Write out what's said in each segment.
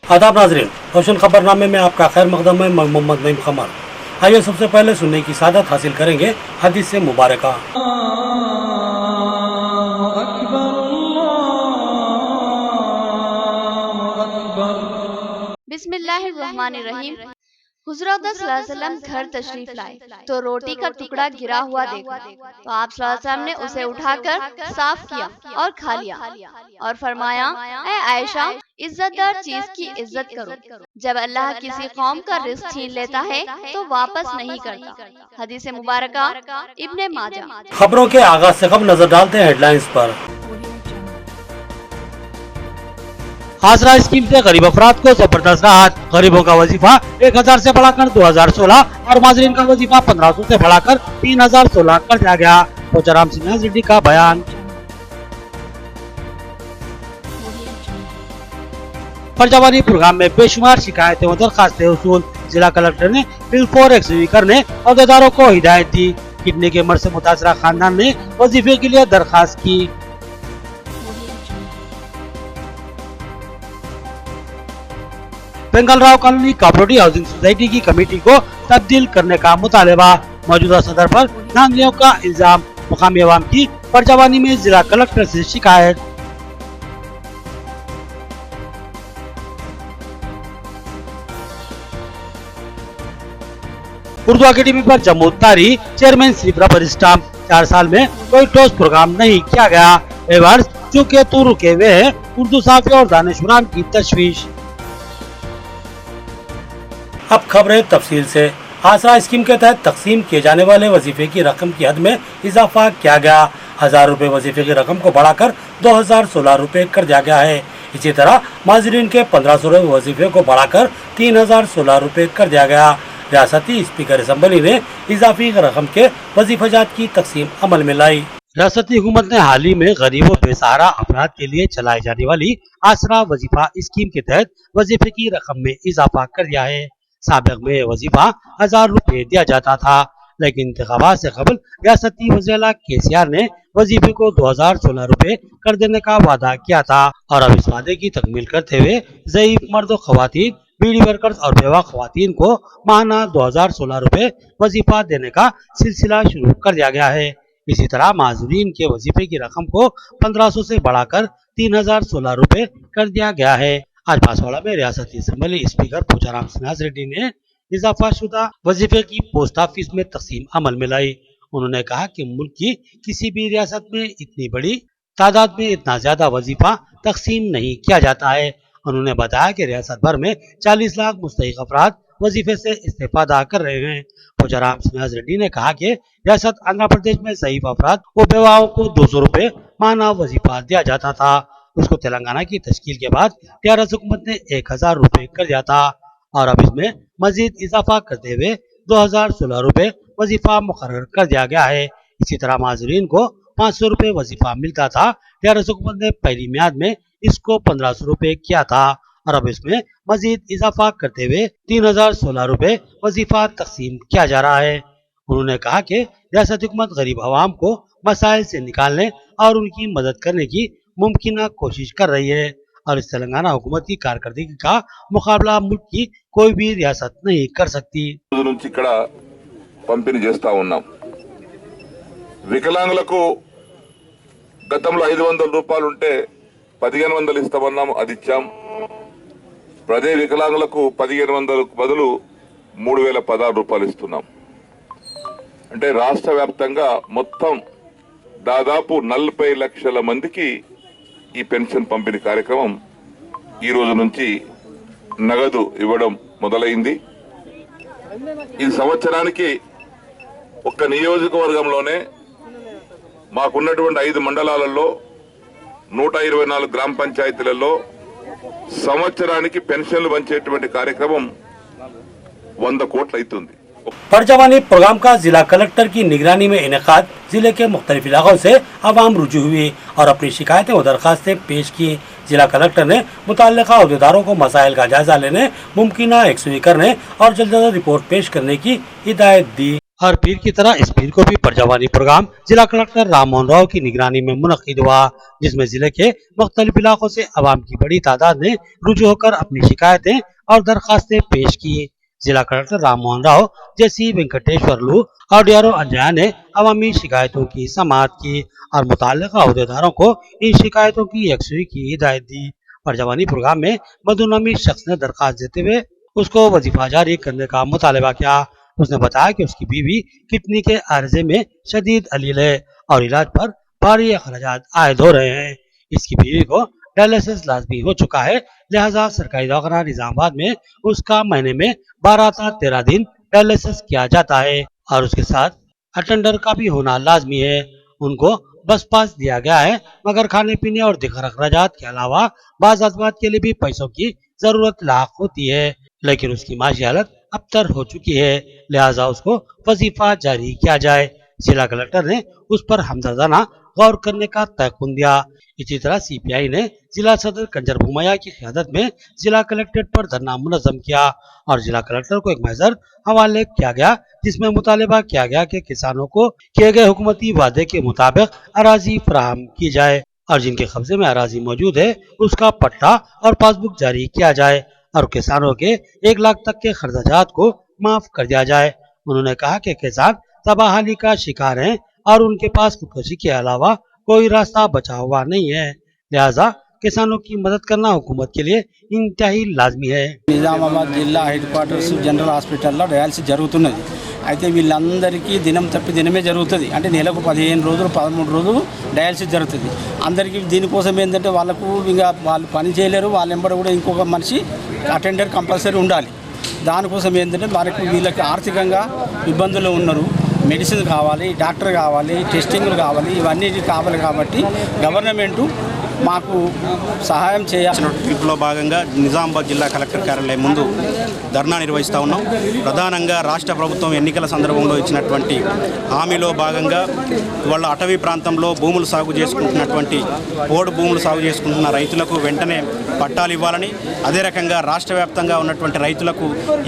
आदाब नाजरीन, रोशन खबरनामे में आपका खैर मकदम है। मैं मोहम्मद नईम कमर। आइए सबसे पहले सुनने की सादत हासिल करेंगे हदीस से मुबारका। बिस्मिल्लाहिर्रहमानिर्रहीम। हुज़ूर सल्लल्लाहु अलैहि वसल्लम घर तशरीफ लाए तो रोटी का टुकड़ा गिरा हुआ देखा तो आप सल्लल्लाहु अलैहि वसल्लम ने उसे उठाकर साफ किया और खा लिया और फरमाया, ऐ आयशा, इज्जतदार चीज की इज्जत करो। जब अल्लाह किसी कौम का रिज़्क छीन लेता है तो वापस नहीं करता। हदीस मुबारका इब्ने माजा। खबरों के आगाज से कब नजर डालते हैं हेडलाइंस पर। आसरा स्कीम से गरीब अफराद को जबरदस्त राहत। गरीबों का वजीफा 1000 से बढ़ाकर 2016 और माजरीन का वजीफा 1500 से बढ़ाकर 3016 कर दिया गया। पोचाराम सिन्हा रेड्डी का बयान। फरजवानी प्रोग्राम में बेशुमार शिकायतें व दरखास्तें उसूल। जिला कलेक्टर ने बिल 4 एक्सवी करने अहदेदारों को हिदायत दी। किडनी के मर्ज से मुतासरा खानदान ने वजीफे के लिए दरखास्त की। बेंगलराव कॉलोनी कोऑपरेटिव हाउसिंग सोसाइटी की कमेटी को तब्दील करने का मुतालबा। मौजूदा सदर पर धांधलियों का इल्जाम। मुकामी अवाम की फरजवानी में जिला कलेक्टर से शिकायत। उर्दू अकेडमी पर जम्मू तारी चेयरमैन सिर्फ रबर स्टाम्प। 4 साल में कोई ठोस प्रोग्राम नहीं किया गया। एवार्ड्स चूंकि तो रुके हुए हैं, उर्दू साफी और दानिशवरान की तशवीश। अब खबरें तफसील से। आसरा स्कीम के तहत तकसीम किए जाने वाले वजीफे की रकम की हद में इजाफा किया गया। 1000 रुपए वजीफे की रकम को बढ़ाकर 2016 रुपए कर दिया गया है। इसी तरह माजरीन के 1500 रुपए वजीफे को बढ़ाकर 3016 रुपए कर दिया गया। रियासती स्पीकर असम्बली ने इजाफी रकम के वजीफाजात की तकसीम अमल में लाई। रियासती हुकूमत ने हाल ही में गरीब और बेसहारा अफराद के लिए चलाई जाने वाली आसरा वजीफा स्कीम के तहत वजीफे की रकम में इजाफा कर दिया है। साबिक में वजीफा 1000 रुपए दिया जाता था, लेकिन इंतखाबात से कबल रियासती वज़ीर केसीआर ने वजीफे को 2016 रुपए कर देने का वादा किया था और अब इस वादे की तकमील करते हुए ज़ईफ मर्द खवातीन, बीडी वर्कर्स और बेवा खवातीन को माहाना 2016 रुपए वजीफा देने का सिलसिला शुरू कर दिया गया है। इसी तरह माजूरीन के वजीफे की रकम को 1500 से बढ़ाकर 3016 रुपए कर दिया गया है। आज बांसवाड़ा में रियासती असम्बली स्पीकर पोचाराम सिन्हा रेड्डी ने इजाफा शुदा वजीफे की पोस्ट ऑफिस में तकसीम अमल में लाई। उन्होंने कहा कि मुल्क की किसी भी रियासत में इतनी बड़ी तादाद में इतना ज्यादा वजीफा तकसीम नहीं किया जाता है। उन्होंने बताया कि रियासत भर में 40 लाख मुस्तहिक अफराद वजीफे से इस्तेफादा कर रहे हैं। पोचाराम सिन्हा रेड्डी ने कहा कि रियासत आंध्र प्रदेश में ज़ईफ अफराद व बेवाओं को 200 रुपए माहाना वजीफा दिया जाता था। उसको तेलंगाना की तश्कील के बाद टीआरएस हुकूमत ने 1000 रुपए कर दिया था और अब इसमें मजीद इजाफा करते हुए 2016 रुपए वजीफा मुकर्रर कर दिया गया है। इसी तरह माजरीन को 500 रुपए वजीफा मिलता था। टीआरएस हुकूमत ने पहली मियाद में इसको 1500 रुपए किया था और अब इसमें मजीद इजाफा करते हुए 3016 रुपए वजीफा तकसीम किया जा रहा है। उन्होंने कहा कि रियासती हुकूमत गरीब आवाम को मसाइल से निकालने और उनकी मदद करने की मुमकिन कोशिश कर रही है और इस तेलंगाना हुकूमत की कारकर्दगी का मुकाबला मुल्क की कोई भी रियासत नहीं कर सकती। పంపిణీ చేస్తా ఉన్నాం। వికలాంగులకు గతంలో 500 రూపాయలు ఉంటే 1500 ఇస్తామన్నాం, అది ఇచ్చాం। ప్రదే వికలాంగులకు 1500కు బదులు 3016 రూపాయలు ఇస్తున్నాం। అంటే రాష్ట్ర వ్యాప్తంగా మొత్తం దాదాపు 40 లక్షల మందికి ఈ పెన్షన్ పంపిణీ కార్యక్రమం ఈ రోజు నుంచి నగదు ఇవ్వడం మొదలైంది। ఈ సంవత్సరానికి ఒక్క నియోజకవర్గంలోనే మాకున్నటువంటి 5 మండలాలలో 124 గ్రామ పంచాయతీలలో సంవత్సరానికి పెన్షన్లు పంచేటువంటి కార్యక్రమం 100 కోట్లు అవుతుంది। फरजवानी प्रोग्राम का जिला कलेक्टर की निगरानी में इनेकाद। जिले के मुख्तलिफ इलाकों से आवाम रुजू हुई और अपनी शिकायतें व दरखास्तें पेश की। जिला कलेक्टर ने मुतल्लिका अहदेदारों को मसाइल का जायजा लेने, मुमकिन यकसुई करने और जल्द रिपोर्ट पेश करने की हिदायत दी। हर पीर की तरह इस पीर को भी परजवानी प्रोग्राम जिला कलेक्टर राम मोहन राव की निगरानी में मुनक्किद हुआ, जिसमें जिले के मुख्तलिफ इलाकों से अवाम की बड़ी तादाद ने रुजू होकर अपनी शिकायतें और दरखास्तें पेश की। जिला कलेक्टर राम मोहन राव, जैसी वेंकटेश्वरलू और डीआरओ अंजया ने अवामी शिकायतों की समाअत की और मुताल्लिका अहदेदारों को इन शिकायतों की यकसुई की हिदायत दी। परजवानी प्रोग्राम में मधु नामी शख्स ने दरखास्त देते हुए उसको वजीफा जारी करने का मुतालबा किया। उसने बताया कि उसकी बीवी किडनी के आर्जे में शदीद अलील है और इलाज पर भारी अखराजात आयद हो रहे हैं। इसकी बीवी को डायलिसिस लाजमी हो चुका है, लिहाजा सरकारी दवाखाना निजामाबाद में उसका महीने में 12 से 13 दिन डायलिसिस किया जाता है और उसके साथ अटेंडर का भी होना लाजमी है। उनको बस पास दिया गया है, मगर खाने पीने और दिगर अखराजात के अलावा बाज़ अज़मात के लिए भी पैसों की जरूरत लाक होती है, लेकिन उसकी माशी हालत अबतर हो चुकी है, लिहाजा उसको वजीफा जारी किया जाए। जिला कलेक्टर ने उस पर हमदर्दाना गौर करने का तयकुन दिया। इसी तरह सीपीआई ने जिला सदर कंजर भूमैया की क़यादत में जिला कलेक्ट्रेट पर धरना मुनज़्ज़म किया और जिला कलेक्टर को एक महज़र हवाले किया गया, जिसमें मुतालबा किया गया कि किसानों को किए गए हुकूमती वादे के मुताबिक अराजी फराहम की जाए और जिनके कब्जे में अराजी मौजूद है उसका पट्टा और पासबुक जारी किया जाए और किसानों के 1 लाख तक के खर्चाजात को माफ कर दिया जाए। उन्होंने कहा कि किसान तबाहाली का शिकार हैं और उनके पास खुदकुशी के अलावा कोई रास्ता बचा हुआ नहीं है, लिहाजा किसानों की मदद करना हुकूमत के लिए इंतहाई लाजमी है। నిజామాబాద్ జిల్లా హెడ్ క్వార్టర్స్ జనరల్ హాస్పిటల్లో డయాలసిస్ జరుగుతున్నది. అయితే వీళ్ళందరికీ దినం తప్పి దినమే జరుగుతుంది. అంటే నెలకు 15 రోజులు 13 రోజులు డయాలసిస్ జరుగుతుంది. అందరికీ దీనికోసం ఏంటంటే వాళ్ళకు ఇంకా వాళ్ళు పని చేయలేరు, వాళ్ళ వెంబడి కూడా ఇంకొక మనిషి అటెండర్ కంపల్సరీ ఉండాలి. దానికోసం ఏంటంటే మనకు వీళ్ళకి ఆర్థికంగా ఇబ్బందులు ఉన్నారు. మెడిసిన్ కావాలి, డాక్టర్ కావాలి, టెస్టింగ్లు కావాలి, ఇవన్నీ కావాలి కాబట్టి గవర్నమెంట్ మాకు సహాయం చేయాల్సిన ట్రిప్లో భాగంగా నిజామాబాద్ జిల్లా కలెక్టర్ కార్యాలయం ముందు ధర్నా నిర్వహిస్తూ ఉన్నాం. ప్రధానంగా రాష్ట్ర ప్రభుత్వం ఎన్నికల సందర్భంలో ఇచ్చినటువంటి హామీలో భాగంగా వాళ్ళ అటవీ ప్రాంతంలో భూములు సాగు చేసుకుంటున్నటువంటి పోడు భూములు సాగు చేసుకుంటున్న రైతులకు వెంటనే పట్టాలు ఇవ్వాలని, అదే రకంగా రాష్ట్ర వ్యాప్తంగా ఉన్నటువంటి రైతులకు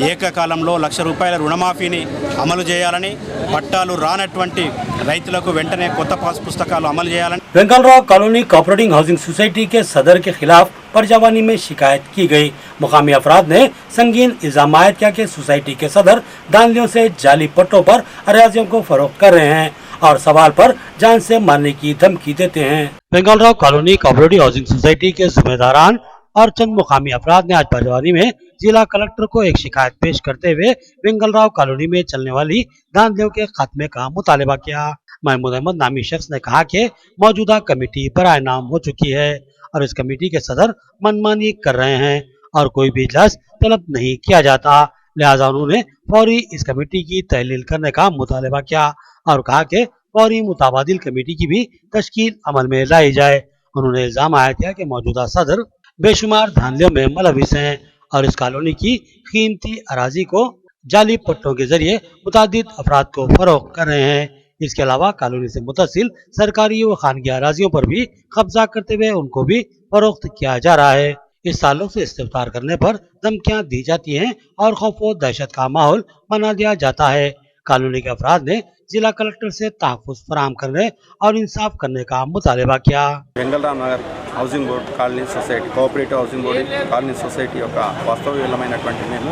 ఏకకాలంలో ₹1,00,000 రుణమాఫీని అమలు చేయాలని, పట్టాలు రానటువంటి రైతులకు వెంటనే కొత్త పాస్ పుస్తకాలు అమలు చేయాలని। वेंकलराव कॉलोनी कोऑपरेटिव हाउसिंग सोसाइटी के सदर के खिलाफ परजवानी में शिकायत की गई। मुकामी अफराद ने संगीन इल्जाम आयद किया कि सोसाइटी के सदर दानियों से जाली पट्टों पर अराजियों को फरोख्त कर रहे हैं और सवाल पर जान से मारने की धमकी देते हैं। वेंकलराव कॉलोनी कोऑपरेटिव हाउसिंग सोसाइटी के जिम्मेदारान और चंद मुकामी अफराद ने आज परजवानी में जिला कलेक्टर को एक शिकायत पेश करते हुए वेंकलराव कॉलोनी में चलने वाली धांधलियों के खात्मे का मुतालबा किया। महमूद अहमद नामी शख्स ने कहा कि मौजूदा कमेटी बराए नाम हो चुकी है और इस कमेटी के सदर मनमानी कर रहे हैं और कोई भी इजलास तलब नहीं किया जाता, लिहाजा उन्होंने फौरी इस कमेटी की तहलील करने का मुतालबा किया और कहा कि फौरी मुताबादिल कमेटी की भी तश्कील अमल में लाई जाए। उन्होंने इल्जाम आया किया कि मौजूदा सदर बेशुमार धांधलियों में मुलविस हैं और इस कॉलोनी की कीमती अराजी को जाली पट्टों के जरिए मुतादिद अफराद को फरोख्त कर रहे हैं। इसके अलावा कॉलोनी से मुतसिल सरकारी व खानगी अराजियों पर भी कब्जा करते हुए उनको भी फरोख्त किया जा रहा है। इस ताल्लुक से इस्तिफ्तार करने पर धमकियां दी जाती हैं और खौफ व दहशत का माहौल बना दिया जाता है। कॉलोनी के अफराद ने जिला कलेक्टर से तहफ़्फ़ुज़ फराहम करने और इंसाफ करने का मुतालबा किया। Vengalrao Nagar housing board colony society cooperative housing board colony society యొక్క వాస్తవ్యులమైనటువంటి మేము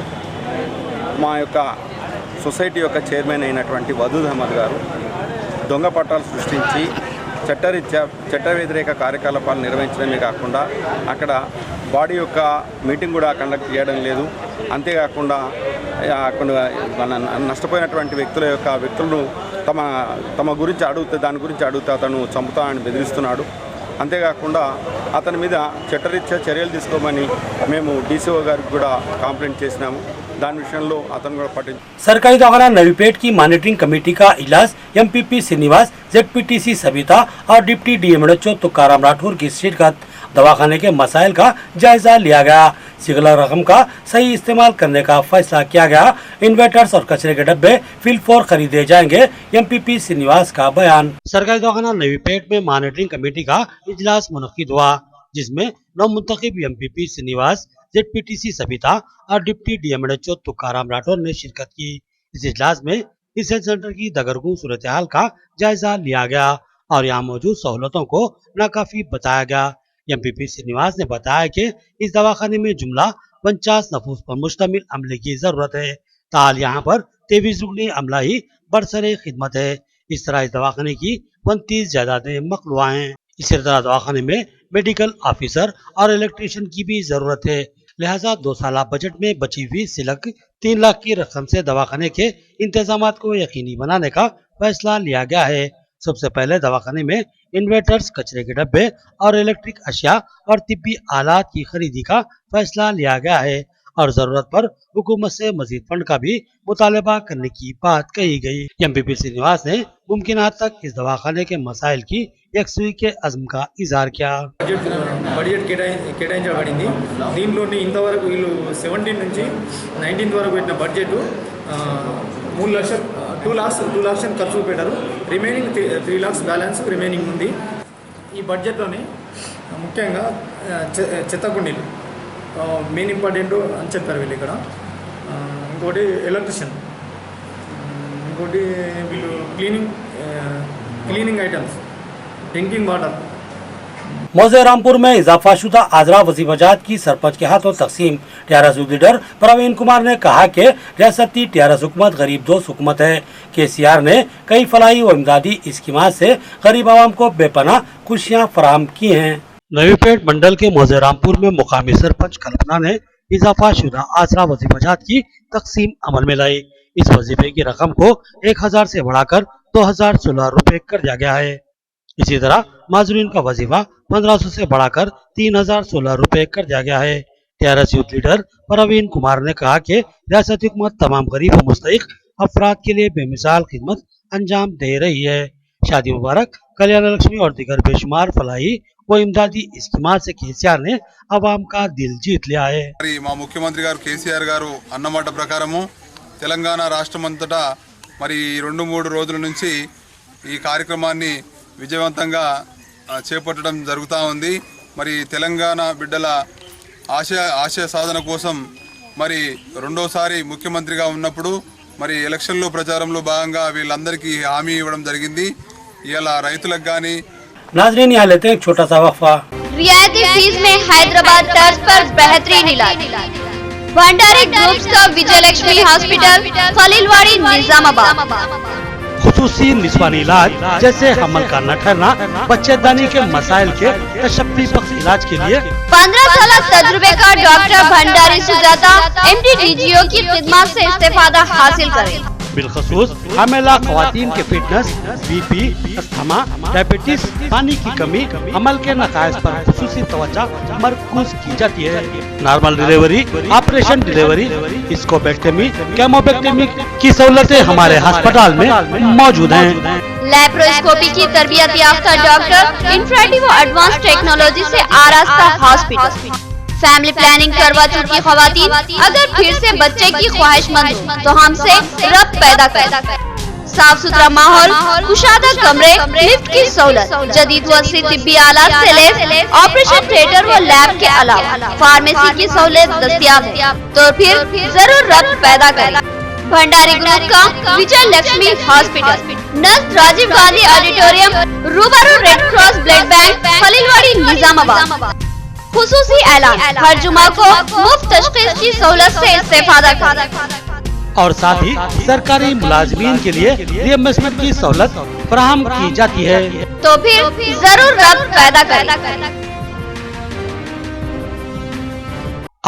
మా యొక్క సొసైటీ యొక్క చైర్మన్ అయినటువంటి వదూద్ అహ్మద్ గారు దొంగ పట్టాలు సృష్టించి చట్టరీత్యా చట్ట వ్యతిరేక కార్యకలాపాలు నిర్వహించడమే కాకుండా అక్కడ బాడీ యొక్క మీటింగ్ కూడా కండక్ట్ చేయడం లేదు। అంతేకాకుండా అక్కడ నష్టపోయినటువంటి వ్యక్తులను తమ గురించి అడిగితే దాని గురించి అడిగితే అతను చంపుతానని బెదిరిస్తున్నాడు। అంతేకాకుండా అతని మీద చట్టరీత్యా చర్యలు తీసుకోమని మేము డీసీఓ గారికి కూడా కంప్లైంట్ చేసినాము। దాని విషయంలో అతను కూడా పట్టించు। सरकारी दवाखाना नवीपेट की मॉनिटरिंग कमेटी का इजलास एमपीपी श्रीनिवास, जेडपीटीसी सविता और डिप्टी डीएमएचओ तुकाराम राठौर की शिरकत दवाखाने के मसाइल का जायजा लिया गया। सिगला रकम का सही इस्तेमाल करने का फैसला किया गया। इन्वर्टर्स और कचरे के डब्बे फिल फोर खरीदे जाएंगे। एमपीपी श्रीनिवास का बयान। सरकारी दवाखाना नवीपेट में मॉनिटरिंग कमेटी का इजलास मुनक्किद हुआ, जिसमें नवमुंतखब एमपीपी श्रीनिवास, जेडपीटीसी सविता और डिप्टी डीएमएचओ तुकाराम राठौर ने शिरकत की। इस इजलास में इस हेल्थ सेंटर की दगरगू सूरत हाल का जायजा लिया गया और यहाँ मौजूद सहूलतों को नाकाफी बताया गया। एमपीपी श्रीनिवास ने बताया कि इस दवाखाने में जुमला 50 नफूस पर मुश्तमिल अमले की जरूरत है। ताल यहाँ पर 23 रुकनी अमला ही बरसरे खिदमत है। इस तरह इस दवाखाने की 29 जायदादें मखलूआ हैं। इसी तरह दवाखाने में मेडिकल ऑफिसर और इलेक्ट्रीशियन की भी जरूरत है। लिहाजा 2 साल बजट में बची हुई सिलक 3 लाख की रकम से दवाखाने के इंतजाम को यकीनी बनाने का फैसला लिया गया है। सबसे पहले दवाखाने में इन्वर्टर्स, कचरे के डब्बे और इलेक्ट्रिक अशिया और तिब्बी आलात की खरीदी का फैसला लिया गया है और जरूरत पर हुकूमत से मजीद फंड का भी मुतालबा करने की बात कही गई। एमपीपी श्रीनिवास ने मुमकिन हद तक इस दवाखाने के मसाइल की यकसुई के अज़्म का इजहार किया। బడ్జెట్ కేటాయించబడింది। దీంట్లోని ఇంతవరకు వీళ్ళు 17 నుంచి 19 వరకు పెట్టిన బడ్జెట్ 3 లక్షలు 2 లక్షలు ఖర్చు పెట్టారు। రిమైనింగ్ 3 లాక్స్ బ్యాలెన్స్ రిమైనింగ్ ఉంది। ఈ బడ్జెట్లోని ముఖ్యంగా చెత్తకుండీలు మెయిన్ ఇంపార్టెంట్ అని చెప్పారు వీళ్ళు ఇక్కడ। ఇంకోటి ఎలక్ట్రిషియన్, ఇంకోటి వీళ్ళు క్లీనింగ్ ఐటమ్స్, ड्रिंकिंग वाटर। मौजे रामपुर में इजाफा शुदा आजरा वजीफाजात की सरपंच के हाथों तकसीम। टीआरएस लीडर प्रवीण कुमार ने कहा कि रियासती टीआरएस हुकूमत गरीब दोस्त हुकूमत है। केसीआर ने कई फलाही व इमदादी स्कीमात से गरीब आवाम को बेपनाह खुशियाँ फराहम की हैं। नवीपेट मंडल के मौजे रामपुर में मुकामी सरपंच कल्पना ने इजाफा शुदा आजरा वजीफाजात की तकसीम अमल में लाई। इस वजीफे की रकम को 1000 से बढ़ाकर 2016 रुपए कर दिया गया है। इसी तरह माजूरीन का वजीफा 1500 से बढ़ाकर 3016 रुपए कर दिया गया है। TRS youth leader Praveen Kumar ने कहा कि रियासती हुकूमत तमाम गरीब और मुस्तहिक अफराद के लिए बेमिसाल खिदमत अंजाम दे रही है। शादी मुबारक, कल्याण लक्ष्मी और दीगर बेशुमार फलाही व इमदादी स्कीमात से केसीआर ने अवाम का दिल जीत लिया है। మా ముఖ్యమంత్రి గారు కేసీఆర్ గారు అన్నమాట ప్రకారము తెలంగాణ రాష్ట్రమంతటా మరి 2-3 రోజుల నుంచి ఈ కార్యక్రమాన్ని విజయవంతంగా చేపట్టడం జరుగుతూ ఉంది। మరి తెలంగాణ బిడ్డల ఆశయ సాధన కోసం మరి రెండోసారి ముఖ్యమంత్రిగా ఉన్నప్పుడు మరి ఎలక్షన్లో ప్రచారంలో భాగంగా వీళ్ళందరికీ హామీ ఇవ్వడం జరిగింది। ఇలా రైతులకు కానీ नाज़रीन यहाँ लेते हैं एक छोटा सा वक्फा। रियायती फीस में हैदराबाद तर्ज पर बेहतरीन इलाज। भंडारी ग्रुप्स का विजय लक्ष्मी हॉस्पिटल, खलीलवाड़ी, निजामाबाद। खुसूसी निस्वानी इलाज जैसे हमल का न ठहरना, बच्चेदानी के मसाइल के तशफ़्फ़ी बख्श इलाज के लिए 15 साल तजुर्बे का डॉक्टर भंडारी सुजाता MD-DGO की खिदमत से इस्तेफादा हासिल करें। बिलखसूस हमेला ख्वातीन के फिटनेस, BP, अस्थमा, डायबिटीज, पानी की कमी, अमल के नकायस पर खुसूसी तवज्जो मरकूज की जाती है। नॉर्मल डिलीवरी, ऑपरेशन डिलीवरी, स्कोपेक्टमी, केमोपेक्टमी की सहूलतें हमारे अस्पताल में मौजूद हैं। लैप्रोस्कोपी की तरबियत याफ्ता डॉक्टर, इंफ्रारेड व एडवांस टेक्नोलॉजी से आरास्ता हॉस्पिटल। फैमिली प्लानिंग करवा चुकी खवातीन अगर फिर से बच्चे की ख्वाहिशमंद हो तो हमसे रब्त पैदा करें। साफ सुथरा माहौल, कुशादा कमरे, लिफ्ट की सहूलत, जदीद व अस्सी तिब्बी आलात से लैस ऑपरेशन थिएटर व लैब के अलावा फार्मेसी की सहूलत दस्तियाब है। तो फिर जरूर रब्त पैदा करें। भंडारी ग्रुप का विजय लक्ष्मी हॉस्पिटल, नज़दीक राजीव गांधी ऑडिटोरियम, रूबरू red cross blood bank, Khaleelwadi, Nizamabad. खुसूसी ऐलान, हर जुमा को मुफ्त तशखीस की सहूलत से इस्तेफादा करें और साथ ही सरकारी मुलाजमीन के लिए रिएम्बर्समेंट की सहूलत फराहम की जाती है। तो फिर जरूर रब्त पैदा करें।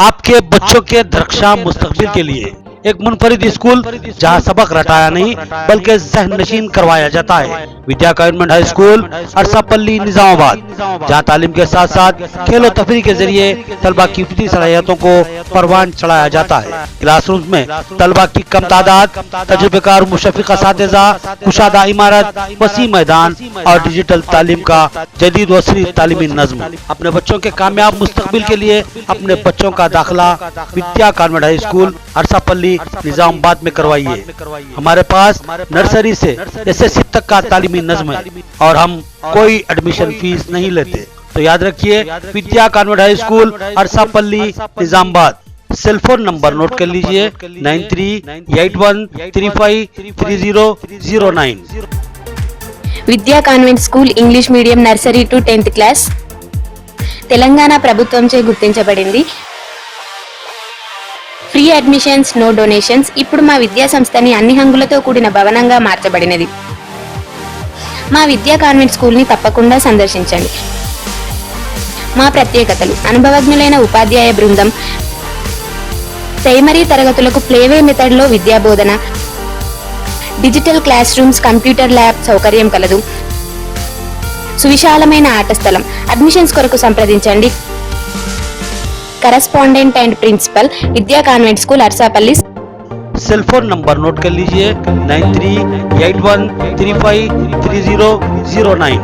आपके बच्चों के दरख्शां मुस्तकबिल के लिए एक मुनफरिद स्कूल जहां सबक रटाया नहीं बल्कि ज़हन नशीन करवाया जाता है। विद्या government high school, Arsapalli, Nizamabad, जहां तालीम के साथ साथ खेलो तफरी के जरिए तलबा की फितरी सलाहियतों को परवान चढ़ाया जाता है। क्लासरूम में तलबा की कम तादाद, तजुर्बेकार मुशफ़िक असातिज़ा, कुशादा इमारत, वसी मैदान और डिजिटल तालीम का जदीद वसरी तालीमी नज़्म। अपने बच्चों के कामयाब मुस्तकबिल के लिए अपने बच्चों का दाखिला विद्या government high school, Arsapalli, Nizamabad में करवाइए। हमारे पास नर्सरी से SSC तक का तालीमी नज़्म है और हम कोई एडमिशन फीस नहीं लेते। तो याद रखिए, Vidya convent high school, Arsapalli, Nizamabad, cell phone number note कर लीजिए 9381353009। Vidya convent school English medium nursery to 10th class Telangana ప్రభుత్వంచే గుర్తించబడింది. Free admissions, no donations. ఇప్పుడు మా విద్యా సంస్థని అన్ని హంగులతో కూడిన భవనంగా మార్చబడినది. మా విద్యా కాన్వెంట్ స్కూల్ని తప్పకుండా సందర్శించండి. మా ప్రత్యేకతలు: అనుభవజ్ఞులైన ఉపాధ్యాయ బృందం, ప్రైమరీ తరగతులకు ప్లేవే మెథడ్లో విద్యాబోధన, digital classrooms, computer lab సౌకర్యం కలదు. సువిశాలమైన ఆట స్థలం. అడ్మిషన్స్ కొరకు సంప్రదించండి. Correspondent and principal, Vidya convent school, Arsapalli. Cell phone number note कर लीजिए 9381353009।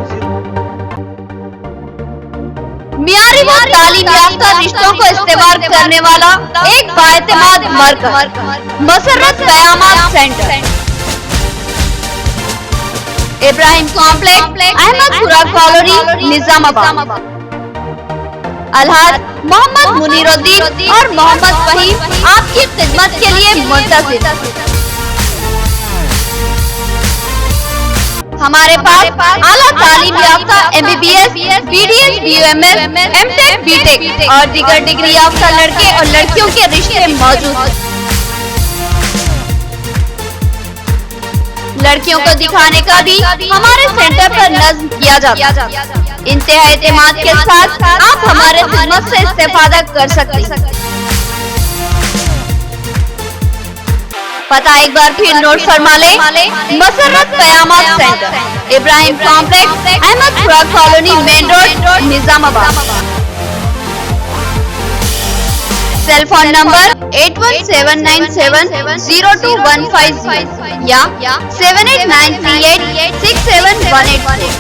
मियारी व तालीम याफ्ता रिश्तों को इस्तेमाल करने वाला एक बाएतमाद मरकज मसरत क़यामत centre, Ibrahim complex, Ahmedpura colony, Nizamabad. अलहाज मोहम्मद मुनीरुद्दीन और मोहम्मद फहीम आपकी खिदमत के लिए मुंतज़िर। हमारे पास आला तालीम याफ्ता MBBS, BDS, BUMS, MTech, BTech और दीगर डिग्री याफ्ता लड़के और लड़कियों के रिश्ते मौजूद हैं। लड़कियों को दिखाने का भी हमारे सेंटर पर नज़्म किया जाता है। इंतहा एतमाद के साथ आप हमारे खिदमत से इस्तेफादा कर सकते हैं। पता एक बार फिर नोट फरमा ले, मसरत क़यामत centre, Ibrahim complex, Ahmedpura colony, main road, Nizamabad. Cell phone number 8179702150 या 7893867184।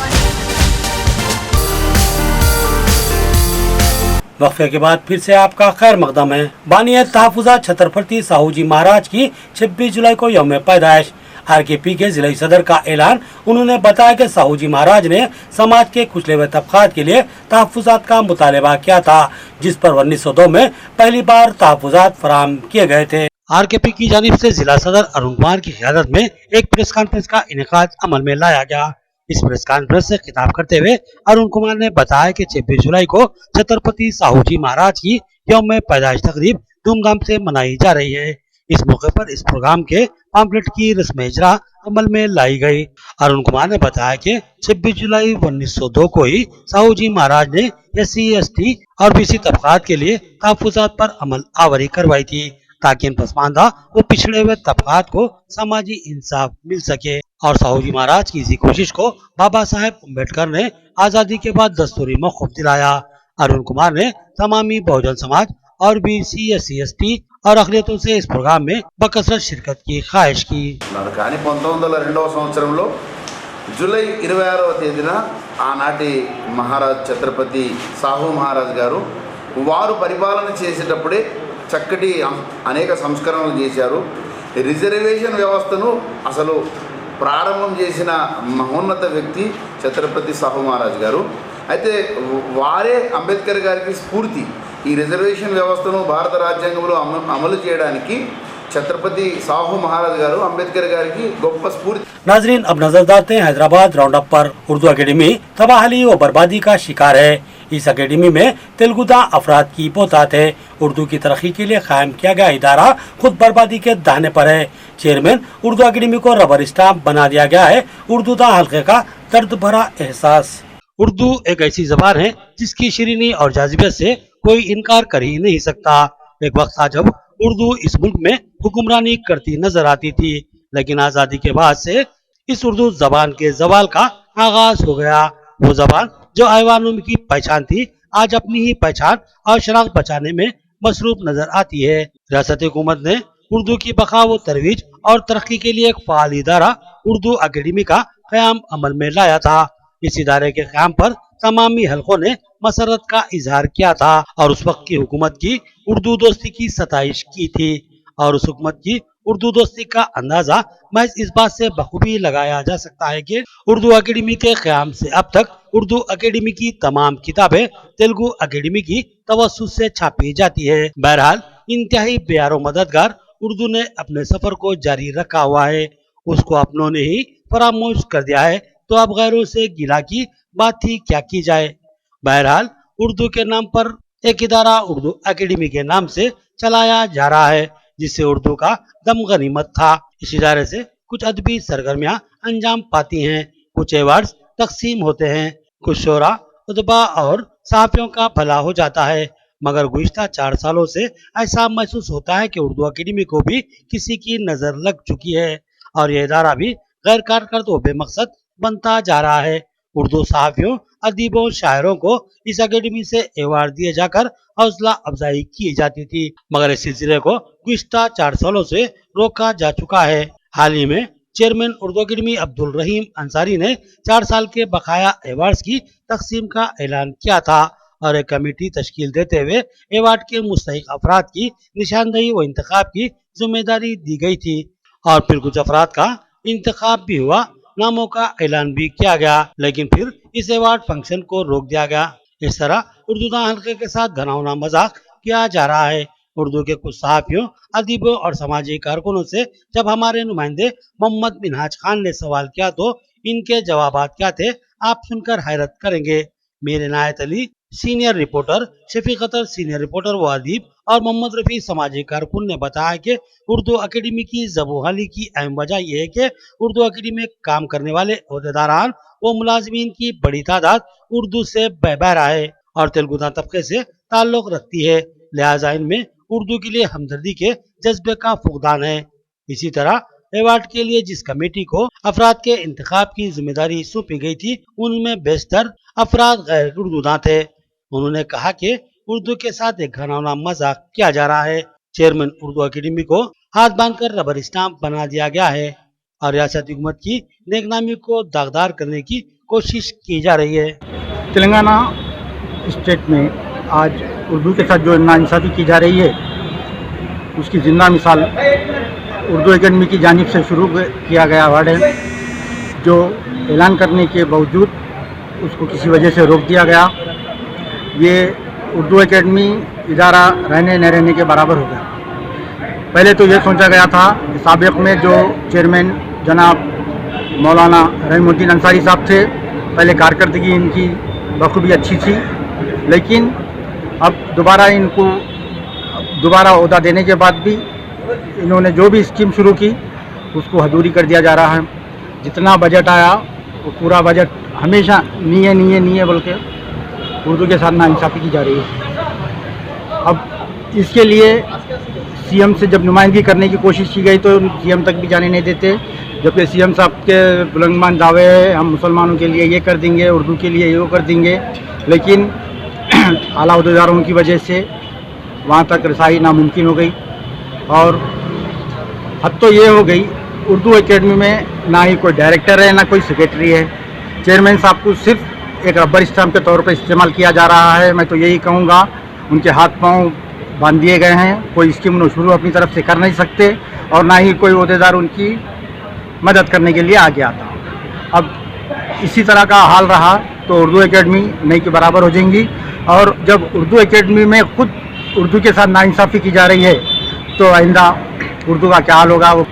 वक्फे के बाद फिर से आपका खैर मकदम है। बानिया तहफ़्फ़ुज़ात छत्रपति साहू जी महाराज की 26 जुलाई को यौम पैदाइश। RKP के जिला सदर का ऐलान। उन्होंने बताया कि साहू जी महाराज ने समाज के कुचले हुए तबकात के लिए तहफ़्फ़ुज़ात का मुतालबा किया था, जिस पर 1902 में पहली बार तहफ़्फ़ुज़ात फराहम किए गए थे। RKP की जानिब से जिला सदर अरुण कुमार की क़यादत में एक प्रेस कॉन्फ्रेंस का इनेकाद अमल में लाया गया। इस प्रेस कॉन्फ्रेंस से खिताब करते हुए अरुण कुमार ने बताया कि 26 जुलाई को छत्रपति साहू जी महाराज की यौम पैदाइश तकरीब धूमधाम से मनाई जा रही है। इस मौके पर इस प्रोग्राम के पम्फलेट की रस्म इजरा अमल में लाई गई। अरुण कुमार ने बताया कि 26 जुलाई 1902 को ही साहू जी महाराज ने SC, ST और BC तबकात के लिए तहफ़्फ़ुज़ात पर अमल आवरी करवाई थी, ताकि इन पसमानदा व पिछड़े हुए तबकात को समाजी इंसाफ मिल सके। और साहू जी महाराज की इसी कोशिश को बाबा साहेब अम्बेडकर ने आजादी के बाद दस्तूरी मौक़ूफ़ दिलाया। अरुण कुमार ने तमामी बहुजन समाज और BC, SC, ST और अक़लियतों से इस प्रोग्राम में बकसरत शिरकत की ख्वाहिश की। కానీ 1902వ సంవత్సరంలో జూలై 26వ తేదీన ఆనాటి మహారాజ్ ఛత్రపతి సాహూ మహారాజ్ గారు వారు పరిపాలన చేసేటప్పుడే చక్కటి అనేక సంస్కరణలు చేశారు. రిజర్వేషన్ వ్యవస్థను అసలు ప్రారంభం చేసిన మహోన్నత వ్యక్తి ఛత్రపతి సాహూ మహారాజ్ గారు. అయితే వారే అంబేద్కర్ గారికి స్ఫూర్తి. ఈ రిజర్వేషన్ వ్యవస్థను భారత రాజ్యాంగంలో అమలు చేయడానికి छत्रपति साहू महाराज गारू अंबेडकर गारी की गొప్ప स्फूर्ति। नाजरीन, अब नजर डालते हैं हैदराबाद राउंड अप पर। उर्दू अकेडमी तबाहली व बर्बादी का शिकार है। इस अकेडमी में तेलुगुदा अफराद की पोतात है। उर्दू की तरक्की के लिए कायम किया गया इदारा खुद बर्बादी के दाने पर है। चेयरमैन उर्दू अकेडमी को रबर स्टाम्प बना दिया गया है। उर्दू दा हल्के का दर्द भरा एहसास। उर्दू एक ऐसी जबान है जिसकी शीरीनी और जाजिबत से कोई इनकार कर ही नहीं सकता। एक वक्त था जब उर्दू इस मुल्क में हुक्मरानी करती नजर आती थी, लेकिन आजादी के बाद से इस उर्दू जबान के जवाल का आगाज हो गया। वो जबान जो ऐवानों की पहचान थी, आज अपनी ही पहचान और शनाख्त बचाने में मसरूफ नजर आती है। रियासती हुकूमत ने उर्दू की बका व तरवीज और तरक्की के लिए एक फाल इदारा उर्दू अकेडमी का क़याम अमल में लाया था। इस इदारे के क़याम पर तमामी हलकों ने मसरत का इजहार किया था और उस वक्त की हुकूमत की उर्दू दोस्ती की सताइश की थी। और उस हुकूमत की उर्दू दोस्ती का अंदाजा महज इस बात से बखूबी लगाया जा सकता है कि उर्दू अकेडमी के क़याम से अब तक उर्दू अकेडमी की तमाम किताबें तेलुगु अकेडमी की तवस्सुत से छापी जाती है। बहरहाल इंतहाई प्यारो मददगार उर्दू ने अपने सफर को जारी रखा हुआ है। उसको अपनों ने ही फरामोश कर दिया है, तो अब गैरों से गिला की बात ही क्या की जाए। बहरहाल उर्दू के नाम पर एक इदारा उर्दू एकेडमी के नाम से चलाया जा रहा है, जिससे उर्दू का दम गनीमत था। इस इदारे से कुछ अदबी सरगर्मियां अंजाम पाती हैं, कुछ अवार्ड्स तकसीम होते हैं, कुछ शोरा उदबा और सहाफियों का भला हो जाता है। मगर गुज़िश्ता 4 सालों से ऐसा महसूस होता है कि उर्दू एकेडमी को भी किसी की नजर लग चुकी है और यह इदारा भी गैर कारकर्द व बेमकसद बनता जा रहा है। उर्दू सहाफियों, अदीबों, शायरों को इस एकेडमी से अवार्ड दिए जाकर हौसला अफजाई की जाती थी, मगर इस सिलसिले को गुज़िश्ता 4 सालों से रोका जा चुका है। हाल ही में चेयरमैन उर्दू एकेडमी अब्दुल रहीम अंसारी ने 4 साल के बकाया अवार्ड्स की तकसीम का ऐलान किया था और एक कमेटी तश्कील देते हुए अवार्ड के मुस्तहिक अफराद की निशानदही व इंतखाब की जिम्मेदारी दी गई थी और फिर कुछ अफराद का इंतखाब भी हुआ, नामों का ऐलान भी किया गया, लेकिन फिर इस अवार्ड फंक्शन को रोक दिया गया। इस तरह उर्दू दां हल्के के साथ घनावना मजाक किया जा रहा है। उर्दू के कुछ सहाफियों, अदीबों और समाजी कारकुनों से जब हमारे नुमाइंदे मोहम्मद मिनहाज खान ने सवाल किया तो इनके जवाबात क्या थे, आप सुनकर हैरत करेंगे। मीर इनायत अली सीनियर रिपोर्टर, शफीक अतर सीनियर रिपोर्टर व अदीब और मोहम्मद रफी समाजी कारकुन ने बताया कि उर्दू एकेडमी की ज़बूहाली की अहम वजह यह है कि उर्दू एकेडमी में काम करने वाले अहदेदारान व मुलाजिमीन की बड़ी तादाद उर्दू से बहरा है और तेलुगु तबके से ताल्लुक रखती है, लिहाजा इनमें उर्दू के लिए हमदर्दी के जज्बे का फुकदान है। इसी तरह अवार्ड के लिए जिस कमेटी को अफराद के इंतखाब की जिम्मेदारी सौंपी गई थी, उनमें बेशतर अफराद गैर उर्दू दां थे। उन्होंने कहा कि उर्दू के साथ एक घनावना मजाक किया जा रहा है। चेयरमैन उर्दू एकेडमी को हाथ बांधकर रबर स्टाम्प बना दिया गया है और रियासती हुकूमत की नेकनामी को दागदार करने की कोशिश की जा रही है। तेलंगाना स्टेट में आज उर्दू के साथ जो नाइंसाफ़ी की जा रही है, उसकी जिंदा मिसाल उर्दू एकेडमी की जानिब से शुरू किया गया अवार्ड है, जो ऐलान करने के बावजूद उसको किसी वजह से रोक दिया गया। ये उर्दू एकेडमी इदारा रहने न रहने के बराबर हो गया। पहले तो ये सोचा गया था कि साबिक़ में जो चेयरमैन जनाब मौलाना रहीमुद्दीन अंसारी साहब थे, पहले कारकर्दगी इनकी बखूबी अच्छी थी, लेकिन अब दोबारा ओहदा देने के बाद भी इन्होंने जो भी स्कीम शुरू की उसको अधूरी कर दिया जा रहा है। जितना बजट आया वो पूरा बजट हमेशा नहीं बोल के उर्दू के साथ नाइंसाफ़ी की जा रही है। अब इसके लिए सीएम से जब नुमाइंदगी करने की कोशिश की गई तो सीएम तक भी जाने नहीं देते, जबकि सीएम साहब के बुलंदमान दावे हैं हम मुसलमानों के लिए ये कर देंगे, उर्दू के लिए ये कर देंगे, लेकिन आला अहदेदारों की वजह से वहाँ तक रसाई नामुमकिन हो गई। और हद तो ये हो गई, उर्दू एकेडमी में ना ही कोई डायरेक्टर है ना कोई सेक्रेटरी है। चेयरमैन साहब को सिर्फ एक रबर स्टाम्प के तौर पर इस्तेमाल किया जा रहा है। मैं तो यही कहूँगा, उनके हाथ पांव बांध दिए गए हैं, कोई स्कीम शुरू अपनी तरफ से कर नहीं सकते और ना ही कोई अहदेदार उनकी मदद करने के लिए आगे आता। अब इसी तरह का हाल रहा तो उर्दू एकेडमी नहीं के बराबर हो जाएंगी। और जब उर्दू एकेडमी में खुद उर्दू के साथ नाइंसाफ़ी की जा रही है तो आइंदा उर्दू का क्या हाल होगा। वो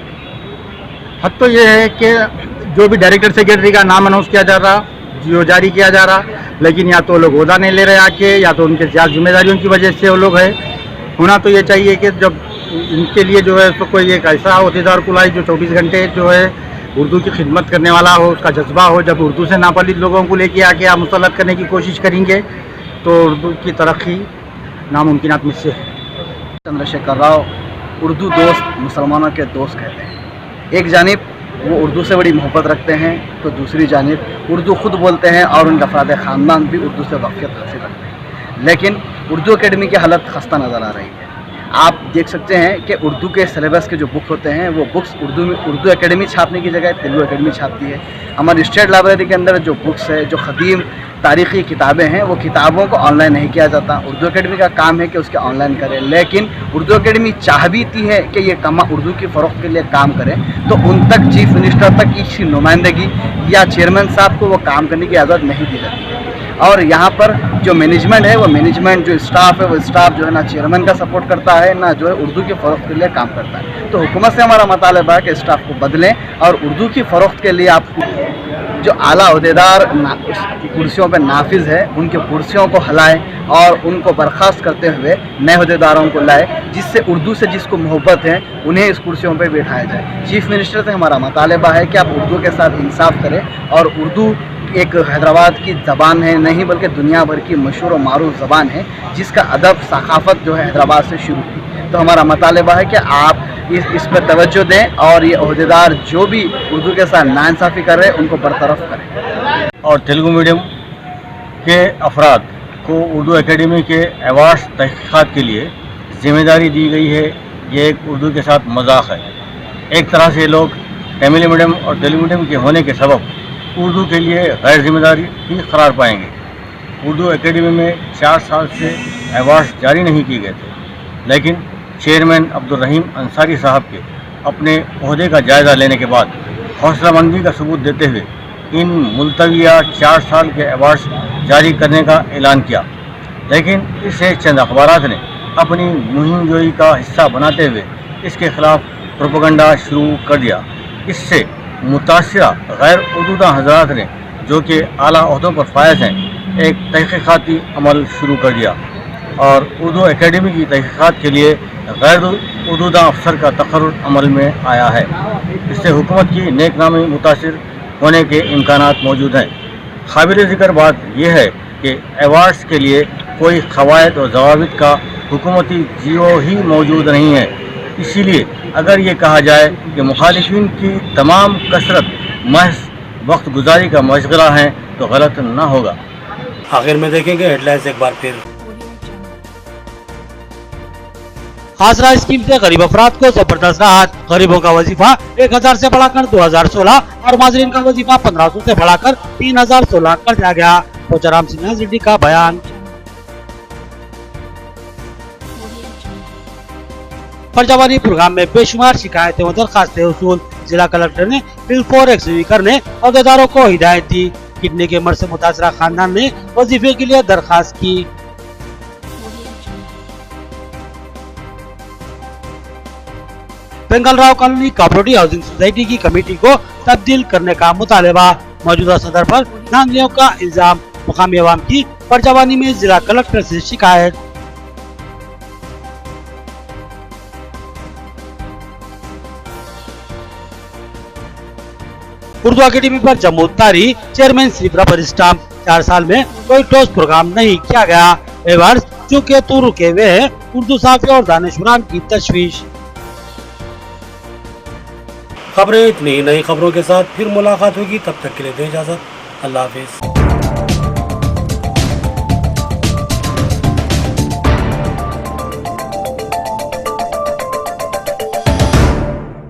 हद तो ये है कि जो भी डायरेक्टर सेक्रेटरी का नाम अनाउंस किया जा रहा, जो जारी किया जा रहा, लेकिन या तो लोग ओहदा नहीं ले रहे आके, या तो उनके ज़्यादा जिम्मेदारियों की वजह से वो लोग है। होना तो ये चाहिए कि जब इनके लिए जो है तो कोई एक ऐसा अहदेदार को लाए जो 24 घंटे जो है उर्दू की खिदमत करने वाला हो, उसका जज्बा हो। जब उर्दू से नापलीद लोगों को लेके आके आप मुसल्लत करने की कोशिश करेंगे तो उर्दू की तरक्की नामुमकिनात में से है। चंद्रशेखर राव उर्दू दोस्त मुसलमानों के दोस्त कहते हैं। एक जानिब वो उर्दू से बड़ी मोहब्बत रखते हैं तो दूसरी जानिब उर्दू खुद बोलते हैं और उनका अफराद ख़ानदान भी उर्दू से वाक़ियत हासिल रखते हैं। लेकिन उर्दू एकेडमी की हालत खस्ता नज़र आ रही है। आप देख सकते हैं कि उर्दू के सिलेबस के जो बुक होते हैं वो बुक्स उर्दू एकेडमी छापने की जगह तेलुगु एकेडमी छापती है। हमारी स्टेट लाइब्रेरी के अंदर जो बुक्स है, जो ख़दीम तारीख़ी किताबें हैं, वो किताबों को ऑनलाइन नहीं किया जाता। उर्दू एकेडमी का काम है कि उसके ऑनलाइन करें, लेकिन उर्दू एकेडमी चाह भी थी है कि ये उर्दू की फ़रोख्त के लिए काम करें, तो उन तक चीफ मिनिस्टर तक इसकी नुमाइंदगी या चेयरमैन साहब को वो काम करने की इजाज़त नहीं दी जाती है। और यहाँ पर जो मैनेजमेंट है वो मैनेजमेंट, जो स्टाफ है वो स्टाफ जो है ना चेयरमैन का सपोर्ट करता है, ना जो है उर्दू के फ़रोख्त के लिए काम करता है। तो हुकूमत से हमारा मुतालबा है कि स्टाफ को बदलें और उर्दू की फ़रोख्त के लिए आप जो आला अहदेदार कुर्सियों पर नाफिज है उनके कुर्सियों को हलाएं और उनको बर्खास्त करते हुए नए अहदेदारों को लाए, जिससे उर्दू से जिसको मोहब्बत है उन्हें इस कुर्सियों पर बैठाया जाए। चीफ मिनिस्टर से हमारा मुतालबा है कि आप उर्दू के साथ इंसाफ करें और उर्दू एक हैदराबाद की ज़बान है नहीं बल्कि दुनिया भर की मशहूर और मारूफ ज़बान है, जिसका अदब सकाफ़त जो है हैदराबाद से शुरू हुई। तो हमारा मुतालबा है कि आप इस पर तवज्जो दें और ये अहदेदार जो भी उर्दू के साथ नाइंसाफ़ी कर रहे हैं उनको बरतरफ करें। और तेलुगु मीडियम के अफराद को उर्दू एकेडमी के अवार्ड्स तहक़ीक़ात के लिए ज़िम्मेदारी दी गई है। ये एक उर्दू के साथ मजाक है। एक तरह से लोग तमिल मीडियम और तेलुगु मीडियम के होने के सबब उर्दू के लिए गैर जिम्मेदारी ही करार पाएंगे। उर्दू एकेडमी में 4 साल से अवार्ड्स जारी नहीं किए गए थे, लेकिन चेयरमैन अब्दुल रहीम अंसारी साहब के अपने ओहदे का जायज़ा लेने के बाद हौसलामंदी का सबूत देते हुए इन मुलतविया 4 साल के अवार्ड्स जारी करने का ऐलान किया। लेकिन इसे चंद अखबारात ने अपनी मुहिम जोई का हिस्सा बनाते हुए इसके खिलाफ प्रोपेगेंडा शुरू कर दिया। इससे मुतासिरा गैर उर्दूदा हजरात ने, जो कि आला ओहदों पर फायज हैं, एक तहक़ीक़ाती अमल शुरू कर दिया और उर्दू एकेडमी की तहक़ीक़ात के लिए गैर उर्दूदा अफसर का तकर्रुर अमल में आया है। इससे हुकूमत की नेकनामी मुतासिर होने के इम्कानात मौजूद हैं। काबिल ज़िक्र बात यह है कि अवार्ड्स के लिए कोई क़वायद और ज़वाबित का हुकूमती जीओ ही मौजूद नहीं है। इसीलिए अगर ये कहा जाए कि मुखालिफिन की तमाम कसरत महज वक्त गुजारी का मशगला है तो गलत न होगा। आखिर में देखेंगे हेडलाइंस एक बार फिर। आसरा स्कीम से गरीब अफराद को जबरदस्त राहत। गरीबों का वजीफा 1000 से बढ़ाकर 2016 और माजरीन का वजीफा 1500 से बढ़ाकर 3016 कर दिया गया। पोचाराम सिन्हा रेड्डी का बयान। फरजावानी प्रोग्राम में बेशुमार शिकायतें व दरखास्तें वसूल। जिला कलेक्टर ने बिल 4 एक्सवी करने अहदेदारों को हिदायत दी। किडनी के मर्ज से मुतासरा खानदान ने वजीफे के लिए दरखास्त की। बेंगलराव कॉलोनी कोऑपरेटिव हाउसिंग सोसाइटी की कमेटी को तब्दील करने का मुतालबा। मौजूदा सदर पर धांधलियों का इल्जाम। मुकामी अवाम की फरजावानी में जिला कलेक्टर से शिकायत। उर्दू अकेडमी पर जम्मू तारी चेयरमैन सिर्फ रबर स्टाम्प। 4 साल में कोई ठोस प्रोग्राम नहीं किया गया। अवार्ड्स चूंकि तो रुके हुए हैं, उर्दू साफी और दानिशवरान की तशवीश। खबरें इतनी नई खबरों के साथ फिर मुलाकात होगी, तब तक के लिए दें इजाजत। अल्लाह हाफिज।